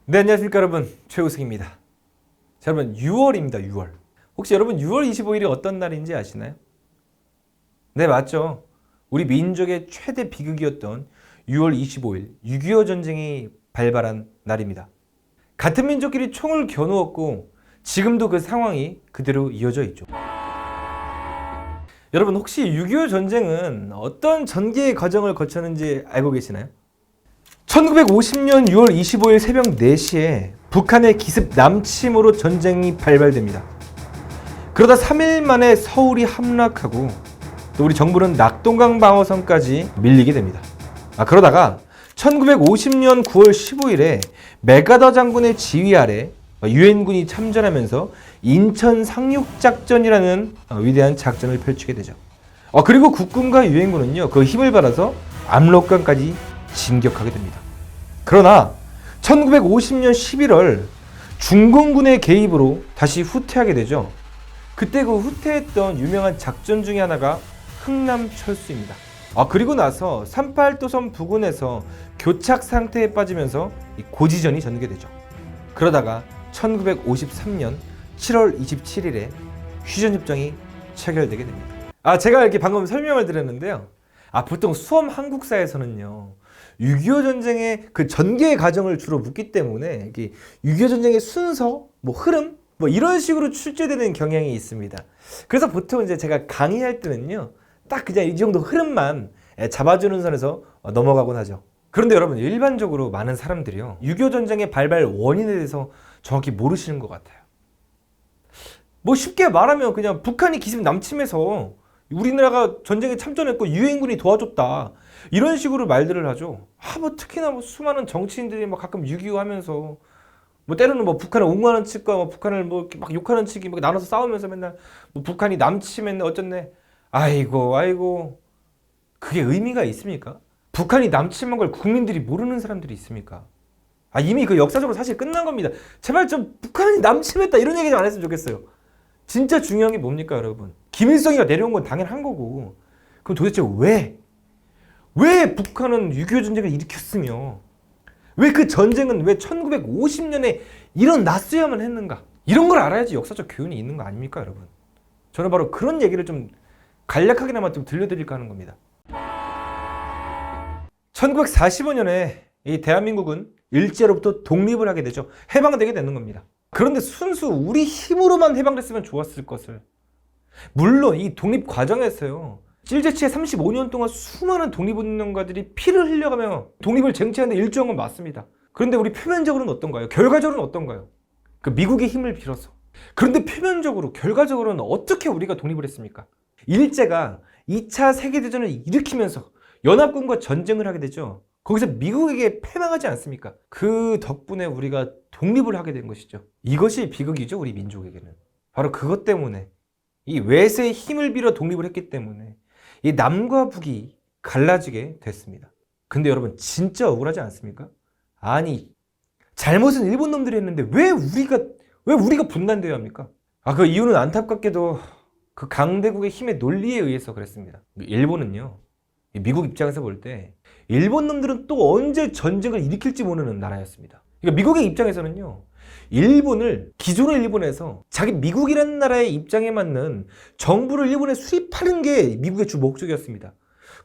네, 안녕하십니까 여러분, 최우승입니다. 자, 여러분 6월입니다. 6월. 혹시 여러분 6월 25일이 어떤 날인지 아시나요? 네, 맞죠. 우리 민족의 최대 비극이었던 6월 25일 6.25 전쟁이 발발한 날입니다. 같은 민족끼리 총을 겨누었고 지금도 그 상황이 그대로 이어져 있죠. 여러분 혹시 6.25 전쟁은 어떤 전개의 과정을 거쳤는지 알고 계시나요? 1950년 6월 25일 새벽 4시에 북한의 기습 남침으로 전쟁이 발발됩니다. 그러다 3일 만에 서울이 함락하고 또 우리 정부는 낙동강 방어선까지 밀리게 됩니다. 그러다가 1950년 9월 15일에 메가더 장군의 지휘 아래 유엔군이 참전하면서 인천 상륙작전이라는 위대한 작전을 펼치게 되죠. 그리고 국군과 유엔군은요, 그 힘을 받아서 압록강까지 진격하게 됩니다. 그러나 1950년 11월 중공군의 개입으로 다시 후퇴하게 되죠. 그때 그 후퇴했던 유명한 작전 중에 하나가 흥남철수입니다. 그리고 나서 38도선 부근에서 교착 상태에 빠지면서 고지전이 전개되죠. 그러다가 1953년 7월 27일에 휴전협정이 체결되게 됩니다. 제가 이렇게 방금 설명을 드렸는데요. 보통 수험 한국사에서는요, 6.25 전쟁의 그 전개의 과정을 주로 묻기 때문에 6.25 전쟁의 순서, 흐름, 이런 식으로 출제되는 경향이 있습니다. 그래서 보통 이제 제가 강의할 때는요, 딱 그냥 이 정도 흐름만 잡아주는 선에서 넘어가곤 하죠. 그런데 여러분, 일반적으로 많은 사람들이요, 6.25 전쟁의 발발 원인에 대해서 정확히 모르시는 것 같아요. 쉽게 말하면 그냥 북한이 기습 남침해서 우리나라가 전쟁에 참전했고 유엔군이 도와줬다, 이런 식으로 말들을 하죠. 특히나 수많은 정치인들이 가끔 6.25 하면서 때로는 북한을 옹호하는 측과 북한을 이렇게 막 욕하는 측이 나눠서 싸우면서 맨날 북한이 남침했네 어쩌네. 아이고 그게 의미가 있습니까? 북한이 남침한 걸 국민들이 모르는 사람들이 있습니까? 이미 그 역사적으로 사실 끝난 겁니다. 제발 좀 북한이 남침했다 이런 얘기 좀 안 했으면 좋겠어요. 진짜 중요한 게 뭡니까 여러분? 김일성이가 내려온 건 당연한 거고, 그럼 도대체 왜 북한은 6.25 전쟁을 일으켰으며 왜 그 전쟁은 왜 1950년에 일어났어야만 했는가? 이런 걸 알아야지 역사적 교훈이 있는 거 아닙니까 여러분? 저는 바로 그런 얘기를 좀 간략하게나마 좀 들려드릴까 하는 겁니다. 1945년에 이 대한민국은 일제로부터 독립을 하게 되죠. 해방되게 되는 겁니다. 그런데 순수 우리 힘으로만 해방됐으면 좋았을 것을, 물론 이 독립 과정에서요, 일제치에 35년 동안 수많은 독립운동가들이 피를 흘려가며 독립을 쟁취하는 데 일조한 건 맞습니다. 그런데 우리 표면적으로는 어떤가요? 결과적으로는 어떤가요? 그 미국의 힘을 빌어서. 그런데 표면적으로, 결과적으로는 어떻게 우리가 독립을 했습니까? 일제가 2차 세계대전을 일으키면서 연합군과 전쟁을 하게 되죠. 거기서 미국에게 패망하지 않습니까? 그 덕분에 우리가 독립을 하게 된 것이죠. 이것이 비극이죠, 우리 민족에게는. 바로 그것 때문에, 이 외세의 힘을 빌어 독립을 했기 때문에 이 남과 북이 갈라지게 됐습니다. 근데 여러분, 진짜 억울하지 않습니까? 잘못은 일본 놈들이 했는데 왜 우리가 분단되어야 합니까? 그 이유는 안타깝게도 그 강대국의 힘의 논리에 의해서 그랬습니다. 일본은요, 미국 입장에서 볼 때 일본 놈들은 또 언제 전쟁을 일으킬지 모르는 나라였습니다. 그러니까 미국의 입장에서는요, 기존의 일본에서 자기 미국이라는 나라의 입장에 맞는 정부를 일본에 수립하는 게 미국의 주 목적이었습니다.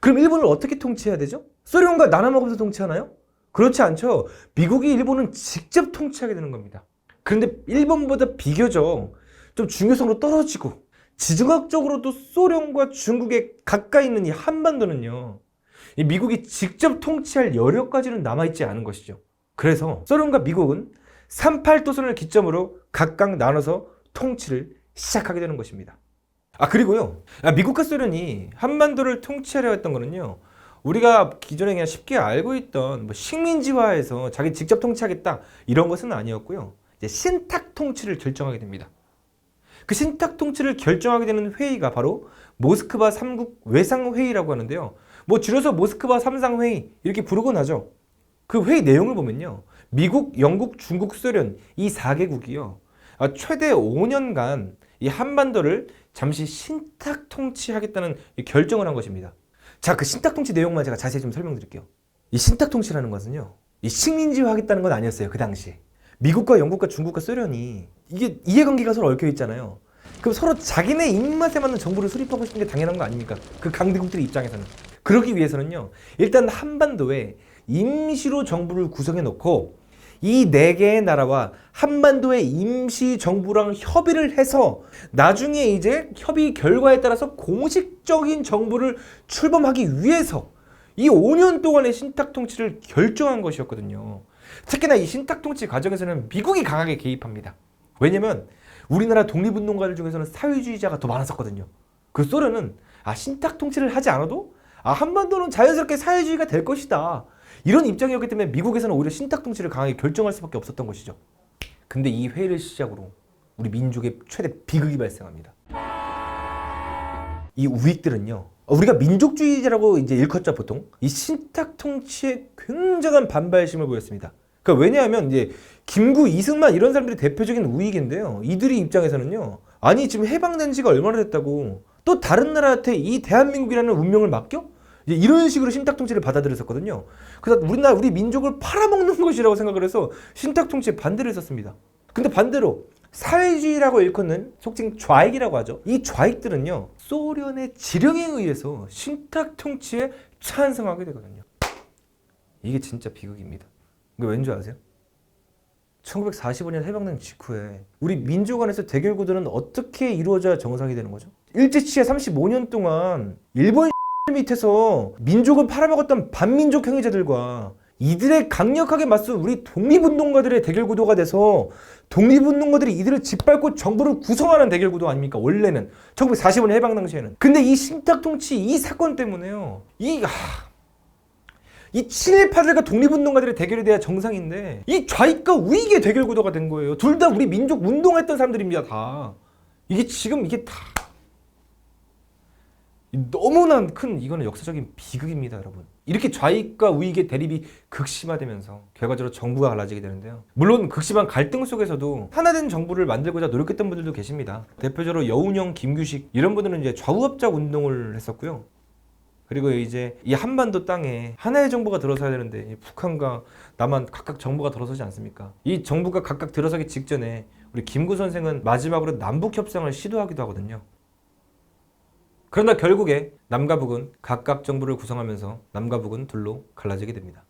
그럼 일본을 어떻게 통치해야 되죠? 소련과 나눠먹으면서 통치하나요? 그렇지 않죠. 미국이 일본은 직접 통치하게 되는 겁니다. 그런데 일본보다 비교적 좀 중요성으로 떨어지고 지정학적으로도 소련과 중국에 가까이 있는 이 한반도는요, 이 미국이 직접 통치할 여력까지는 남아있지 않은 것이죠. 그래서 소련과 미국은 38도선을 기점으로 각각 나눠서 통치를 시작하게 되는 것입니다. 그리고요, 미국과 소련이 한반도를 통치하려 했던 거는요, 우리가 기존에 그냥 쉽게 알고 있던 식민지화해서 자기 직접 통치하겠다 이런 것은 아니었고요. 이제 신탁 통치를 결정하게 됩니다. 그 신탁 통치를 결정하게 되는 회의가 바로 모스크바 3국 외상회의라고 하는데요. 줄여서 모스크바 3상회의 이렇게 부르곤 하죠. 그 회의 내용을 보면요, 미국, 영국, 중국, 소련 이 4개국이요, 최대 5년간 이 한반도를 잠시 신탁 통치하겠다는 결정을 한 것입니다. 자, 그 신탁 통치 내용만 제가 자세히 좀 설명드릴게요. 이 신탁 통치라는 것은요, 이 식민지화 하겠다는 건 아니었어요, 그 당시에. 미국과 영국과 중국과 소련이 이게 이해관계가 서로 얽혀 있잖아요. 그럼 서로 자기네 입맛에 맞는 정보를 수립하고 싶은 게 당연한 거 아닙니까? 그 강대국들의 입장에서는. 그러기 위해서는요, 일단 한반도에 임시로 정부를 구성해 놓고 이 4개의 나라와 한반도의 임시 정부랑 협의를 해서 나중에 이제 협의 결과에 따라서 공식적인 정부를 출범하기 위해서 이 5년 동안의 신탁 통치를 결정한 것이었거든요. 특히나 이 신탁 통치 과정에서는 미국이 강하게 개입합니다. 왜냐면 우리나라 독립운동가들 중에서는 사회주의자가 더 많았었거든요. 그 소련은 신탁 통치를 하지 않아도 한반도는 자연스럽게 사회주의가 될 것이다, 이런 입장이었기 때문에 미국에서는 오히려 신탁 통치를 강하게 결정할 수밖에 없었던 것이죠. 근데 이 회의를 시작으로 우리 민족의 최대 비극이 발생합니다. 이 우익들은요, 우리가 민족주의자라고 이제 일컫죠, 보통. 이 신탁 통치에 굉장한 반발심을 보였습니다. 그러니까 왜냐하면 이제 김구, 이승만 이런 사람들이 대표적인 우익인데요. 이들이 입장에서는요, 아니 지금 해방된 지가 얼마나 됐다고 또 다른 나라한테 이 대한민국이라는 운명을 맡겨? 이제 이런 식으로 신탁 통치를 받아들였었거든요. 그래서 우리 민족을 팔아먹는 것이라고 생각을 해서 신탁 통치에 반대를 했었습니다. 근데 반대로 사회주의라고 일컫는 속칭 좌익이라고 하죠. 이 좌익들은요, 소련의 지령에 의해서 신탁 통치에 찬성하게 되거든요. 이게 진짜 비극입니다. 이거 왠지 아세요? 1945년 해방된 직후에 우리 민족 안에서 대결 구도는 어떻게 이루어져야 정상이 되는 거죠? 일제치하 35년 동안 일본 밑에서 민족을 팔아먹었던 반민족 행위자들과 이들의 강력하게 맞선 우리 독립운동가들의 대결 구도가 돼서 독립운동가들이 이들을 짓밟고 정부를 구성하는 대결 구도 아닙니까? 원래는 1945년 해방 당시에는. 근데 이 신탁 통치 이 사건 때문에요, 이 친일파들과 독립운동가들의 대결이 돼야 정상인데 이 좌익과 우익의 대결 구도가 된 거예요. 둘 다 우리 민족 운동했던 사람들입니다, 다. 이게 지금 이게 다 너무나 큰, 이거는 역사적인 비극입니다, 여러분. 이렇게 좌익과 우익의 대립이 극심화되면서 결과적으로 정부가 갈라지게 되는데요. 물론 극심한 갈등 속에서도 하나된 정부를 만들고자 노력했던 분들도 계십니다. 대표적으로 여운형, 김규식 이런 분들은 이제 좌우합작 운동을 했었고요. 그리고 이제 이 한반도 땅에 하나의 정부가 들어서야 되는데 북한과 남한 각각 정부가 들어서지 않습니까? 이 정부가 각각 들어서기 직전에 우리 김구 선생은 마지막으로 남북 협상을 시도하기도 하거든요. 그러나 결국에 남과 북은 각각 정부를 구성하면서 남과 북은 둘로 갈라지게 됩니다.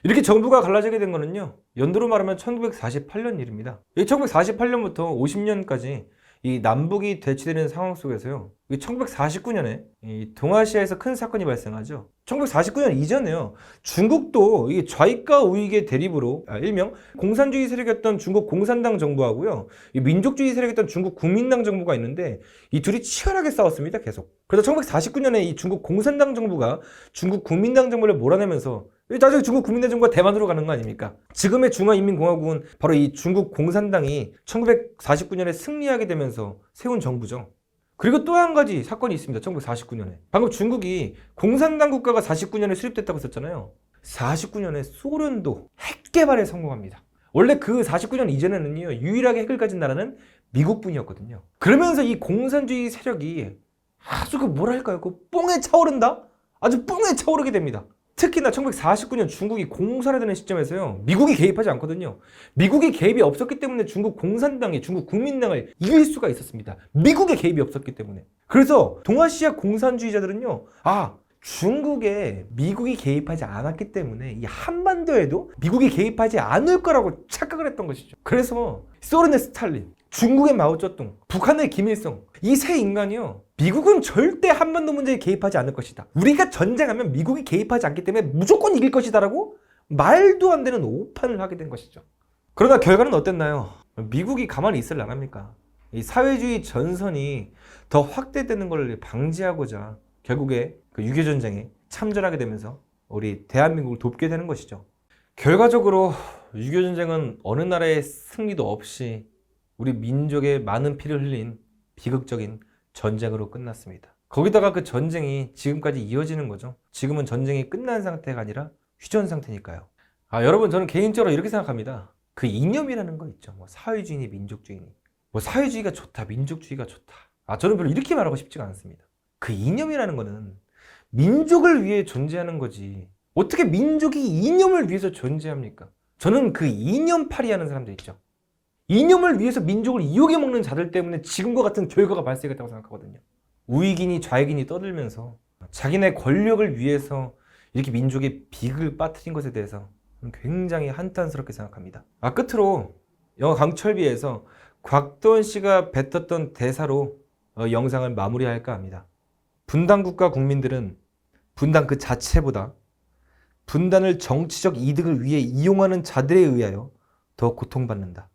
이렇게 정부가 갈라지게 된 거는요, 연도로 말하면 1948년 일입니다. 1948년부터 50년까지 이 남북이 대치되는 상황 속에서요, 1949년에 이 동아시아에서 큰 사건이 발생하죠. 1949년 이전에요, 중국도 이 좌익과 우익의 대립으로 일명 공산주의 세력이었던 중국 공산당 정부하고요, 이 민족주의 세력이었던 중국 국민당 정부가 있는데 이 둘이 치열하게 싸웠습니다, 계속. 그래서 1949년에 이 중국 공산당 정부가 중국 국민당 정부를 몰아내면서 나중에 중국 국민당 정부가 대만으로 가는 거 아닙니까? 지금의 중화인민공화국은 바로 이 중국 공산당이 1949년에 승리하게 되면서 세운 정부죠. 그리고 또 한 가지 사건이 있습니다. 1949년에. 방금 중국이 공산당 국가가 49년에 수립됐다고 했었잖아요. 49년에 소련도 핵 개발에 성공합니다. 원래 그 49년 이전에는요, 유일하게 핵을 가진 나라는 미국뿐이었거든요. 그러면서 이 공산주의 세력이 아주 뭐랄까요, 뽕에 차오른다? 아주 뽕에 차오르게 됩니다. 특히나 1949년 중국이 공산화 되는 시점에서요, 미국이 개입하지 않거든요. 미국이 개입이 없었기 때문에 중국 공산당이 중국 국민당을 이길 수가 있었습니다. 미국의 개입이 없었기 때문에. 그래서 동아시아 공산주의자들은요, 중국에 미국이 개입하지 않았기 때문에 이 한반도에도 미국이 개입하지 않을 거라고 착각을 했던 것이죠. 그래서 소련의 스탈린, 중국의 마오쩌둥, 북한의 김일성, 이 세 인간이요, 미국은 절대 한반도 문제에 개입하지 않을 것이다, 우리가 전쟁하면 미국이 개입하지 않기 때문에 무조건 이길 것이다 라고 말도 안 되는 오판을 하게 된 것이죠. 그러나 결과는 어땠나요? 미국이 가만히 있을 만합니까? 이 사회주의 전선이 더 확대되는 걸 방지하고자 결국에 그 6.25 전쟁에 참전하게 되면서 우리 대한민국을 돕게 되는 것이죠. 결과적으로 6.25 전쟁은 어느 나라의 승리도 없이 우리 민족의 많은 피를 흘린 비극적인 전쟁으로 끝났습니다. 거기다가 그 전쟁이 지금까지 이어지는 거죠. 지금은 전쟁이 끝난 상태가 아니라 휴전 상태니까요. 여러분, 저는 개인적으로 이렇게 생각합니다. 그 이념이라는 거 있죠. 사회주의니 민족주의니. 사회주의가 좋다, 민족주의가 좋다. 저는 별로 이렇게 말하고 싶지가 않습니다. 그 이념이라는 거는 민족을 위해 존재하는 거지, 어떻게 민족이 이념을 위해서 존재합니까? 저는 그 이념팔이 하는 사람들 있죠. 이념을 위해서 민족을 이용해 먹는 자들 때문에 지금과 같은 결과가 발생했다고 생각하거든요. 우익이니 좌익이니 떠들면서 자기네 권력을 위해서 이렇게 민족의 비극을 빠뜨린 것에 대해서 굉장히 한탄스럽게 생각합니다. 끝으로 영화 강철비에서 곽도원 씨가 뱉었던 대사로 영상을 마무리할까 합니다. 분단국가 국민들은 분단 그 자체보다 분단을 정치적 이득을 위해 이용하는 자들에 의하여 더 고통받는다.